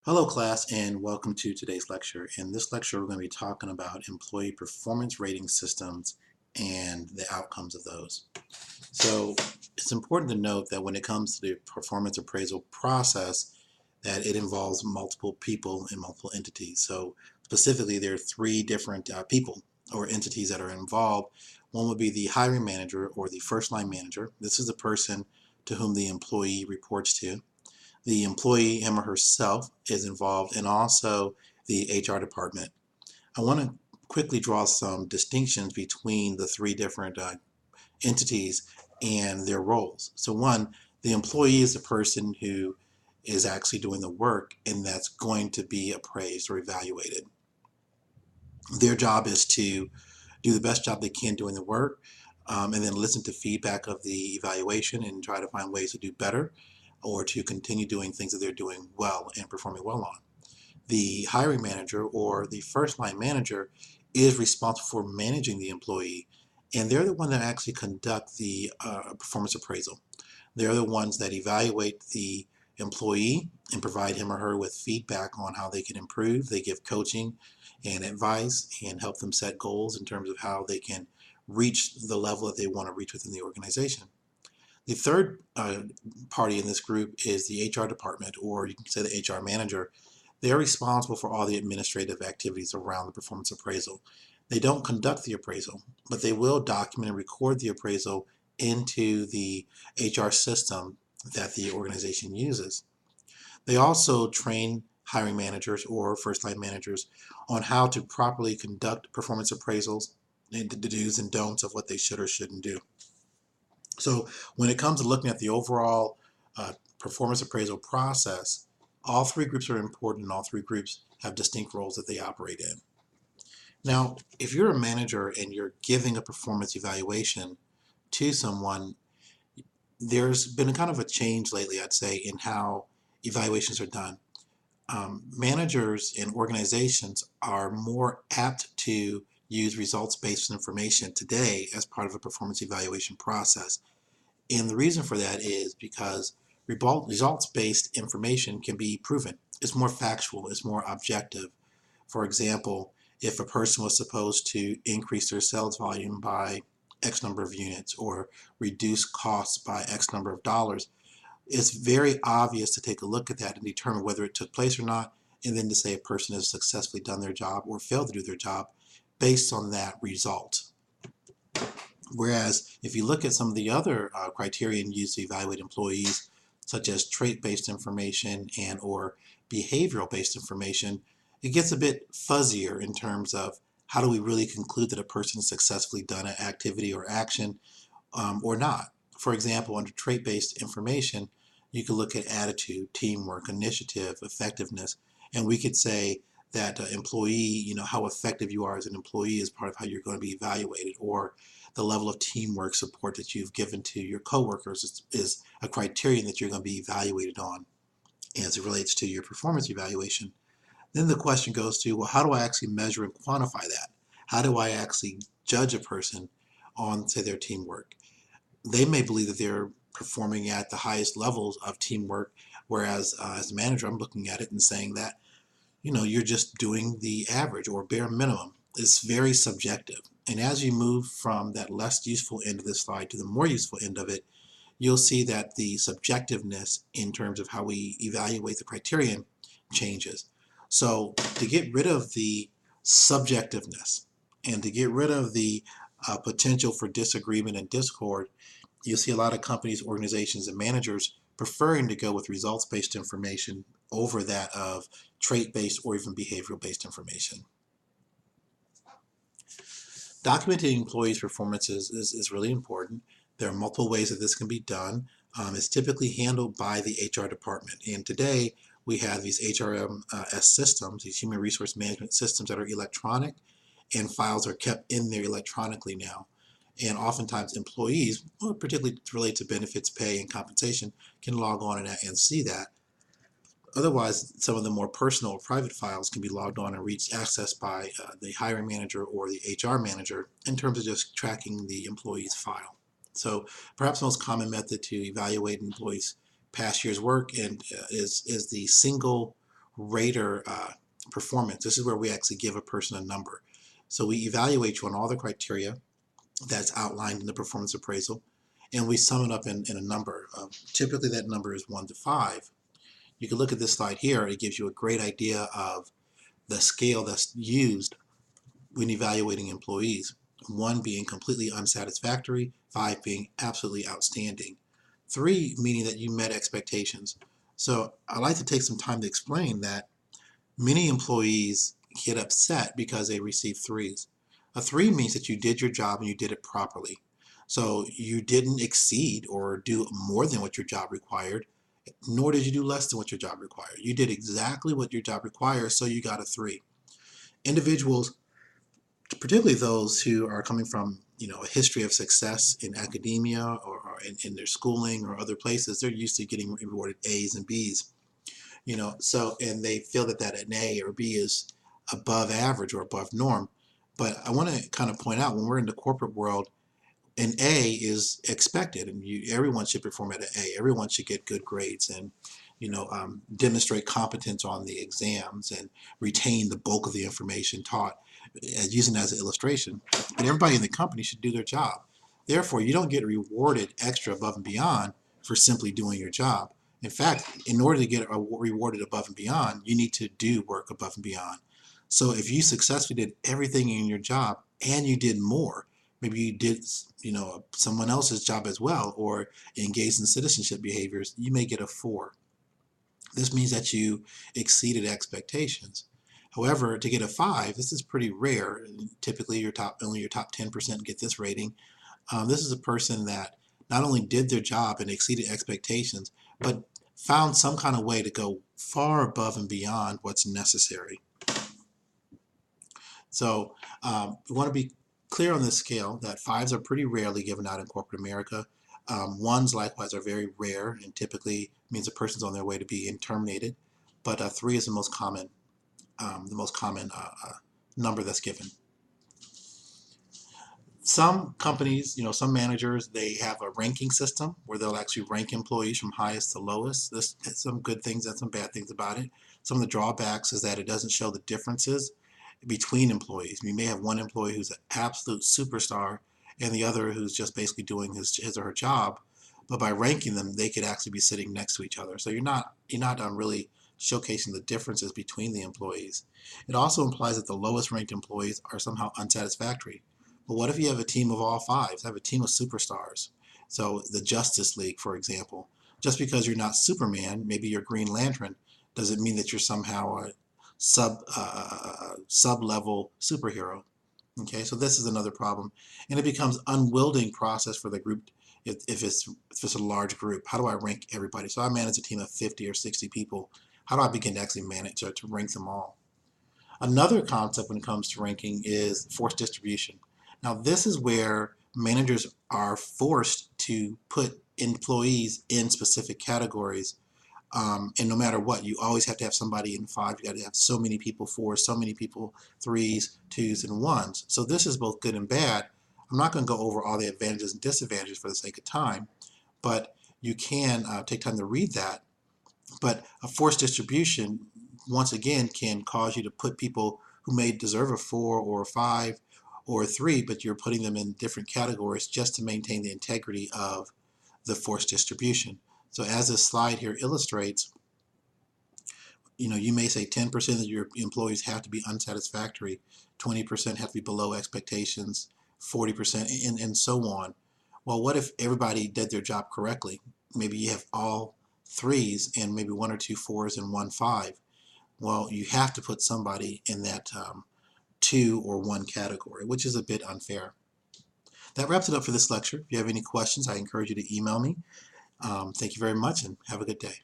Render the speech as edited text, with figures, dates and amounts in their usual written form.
Hello class and welcome to today's lecture. In this lecture we're going to be talking about employee performance rating systems and the outcomes of those. So it's important to note that when it comes to the performance appraisal process that it involves multiple people and multiple entities. So specifically there are three different people or entities that are involved. One would be the hiring manager or the first line manager. This is the person to whom the employee reports to. The employee, him or herself, is involved, and also the HR department. I want to quickly draw some distinctions between the three different entities and their roles. So one, the employee is the person who is actually doing the work and that's going to be appraised or evaluated. Their job is to do the best job they can doing the work, and then listen to feedback of the evaluation and try to find ways to do better or to continue doing things that they're doing well and performing well on. The hiring manager or the first line manager is responsible for managing the employee, and they're the one that actually conduct the performance appraisal. They're the ones that evaluate the employee and provide him or her with feedback on how they can improve. They give coaching and advice and help them set goals in terms of how they can reach the level that they want to reach within the organization. The third party in this group is the HR department, or you can say the HR manager. They're responsible for all the administrative activities around the performance appraisal. They don't conduct the appraisal, but they will document and record the appraisal into the HR system that the organization uses. They also train hiring managers or first line managers on how to properly conduct performance appraisals and the do's and don'ts of what they should or shouldn't do. So when it comes to looking at the overall performance appraisal process, all three groups are important and all three groups have distinct roles that they operate in. Now, if you're a manager and you're giving a performance evaluation to someone, there's been a kind of a change lately, I'd say, in how evaluations are done. Managers and organizations are more apt to use results-based information today as part of a performance evaluation process. And the reason for that is because results-based information can be proven. It's more factual, it's more objective. For example, if a person was supposed to increase their sales volume by X number of units or reduce costs by X number of dollars, it's very obvious to take a look at that and determine whether it took place or not, and then to say a person has successfully done their job or failed to do their job based on that result. Whereas if you look at some of the other criteria used to evaluate employees, such as trait-based information and or behavioral-based information, it gets a bit fuzzier in terms of how do we really conclude that a person has successfully done an activity or action or not. For example, under trait-based information, you could look at attitude, teamwork, initiative, effectiveness, and we could say that employee, how effective you are as an employee is part of how you're going to be evaluated, or the level of teamwork support that you've given to your coworkers is a criterion that you're going to be evaluated on as it relates to your performance evaluation. Then the question goes to, well, how do I actually measure and quantify that? How do I actually judge a person on, say, their teamwork? They may believe that they're performing at the highest levels of teamwork, whereas as a manager, I'm looking at it and saying that, you're just doing the average or bare minimum. It's very subjective. And as you move from that less useful end of this slide to the more useful end of it, you'll see that the subjectiveness in terms of how we evaluate the criterion changes. So to get rid of the subjectiveness and to get rid of the potential for disagreement and discord, you'll see a lot of companies, organizations, and managers preferring to go with results-based information over that of trait-based or even behavioral-based information. Documenting employees' performances is really important. There are multiple ways that this can be done. It's typically handled by the HR department. And today we have these HRMS systems, these human resource management systems that are electronic, and files are kept in there electronically now. And oftentimes employees, particularly related to benefits, pay, and compensation, can log on and see that. Otherwise, some of the more personal or private files can be logged on and accessed by the hiring manager or the HR manager in terms of just tracking the employee's file. So perhaps the most common method to evaluate an employee's past year's work is the single rater performance. This is where we actually give a person a number. So we evaluate you on all the criteria that's outlined in the performance appraisal, and we sum it up in a number. Typically that number is 1 to 5. You can look at this slide here. It gives you a great idea of the scale that's used when evaluating employees. 1 being completely unsatisfactory, 5 being absolutely outstanding. 3 meaning that you met expectations. So I like to take some time to explain that many employees get upset because they receive 3s. A 3 means that you did your job and you did it properly. So you didn't exceed or do more than what your job required, nor did you do less than what your job required. You did exactly what your job requires, so you got a 3. Individuals, particularly those who are coming from a history of success in academia or in their schooling or other places, they're used to getting rewarded A's and B's. And they feel that an A or B is above average or above norm. But I want to kind of point out, when we're in the corporate world, an A is expected, and everyone should perform at an A. Everyone should get good grades and demonstrate competence on the exams and retain the bulk of the information taught, using it as an illustration. But everybody in the company should do their job. Therefore, you don't get rewarded extra above and beyond for simply doing your job. In fact, in order to get rewarded above and beyond, you need to do work above and beyond. So if you successfully did everything in your job and you did more, maybe you did someone else's job as well, or engaged in citizenship behaviors, you may get a 4. This means that you exceeded expectations. However, to get a 5, this is pretty rare. Typically only your top 10% get this rating. This is a person that not only did their job and exceeded expectations, but found some kind of way to go far above and beyond what's necessary. So we want to be clear on this scale that 5s are pretty rarely given out in corporate America. 1s likewise are very rare and typically means a person's on their way to being terminated. But 3 is the most common number that's given. Some companies, some managers, they have a ranking system where they'll actually rank employees from highest to lowest. There's some good things and some bad things about it. Some of the drawbacks is that it doesn't show the differences between employees. You may have one employee who's an absolute superstar and the other who's just basically doing his or her job, but by ranking them, they could actually be sitting next to each other. So you're not really showcasing the differences between the employees. It also implies that the lowest ranked employees are somehow unsatisfactory. But what if you have a team of all 5s, have a team of superstars? So the Justice League, for example. Just because you're not Superman, maybe you're Green Lantern, doesn't mean that you're somehow a sub-level superhero. Okay, so this is another problem. And it becomes unwielding process for the group if it's a large group. How do I rank everybody? So I manage a team of 50 or 60 people. How do I begin to actually manage to rank them all? Another concept when it comes to ranking is forced distribution. Now this is where managers are forced to put employees in specific categories, and no matter what, you always have to have somebody in 5. You got to have so many people 4s, so many people 3s, 2s, and 1s. So this is both good and bad. I'm not going to go over all the advantages and disadvantages for the sake of time, but you can take time to read that. But a forced distribution, once again, can cause you to put people who may deserve a 4 or a 5 or a 3, but you're putting them in different categories just to maintain the integrity of the forced distribution. So as this slide here illustrates, you may say 10% of your employees have to be unsatisfactory, 20% have to be below expectations, 40%, and so on. Well, what if everybody did their job correctly? Maybe you have all 3s and maybe 1 or 2 4s and 1 5. Well, you have to put somebody in that 2 or 1 category, which is a bit unfair. That wraps it up for this lecture. If you have any questions, I encourage you to email me. Thank you very much and have a good day.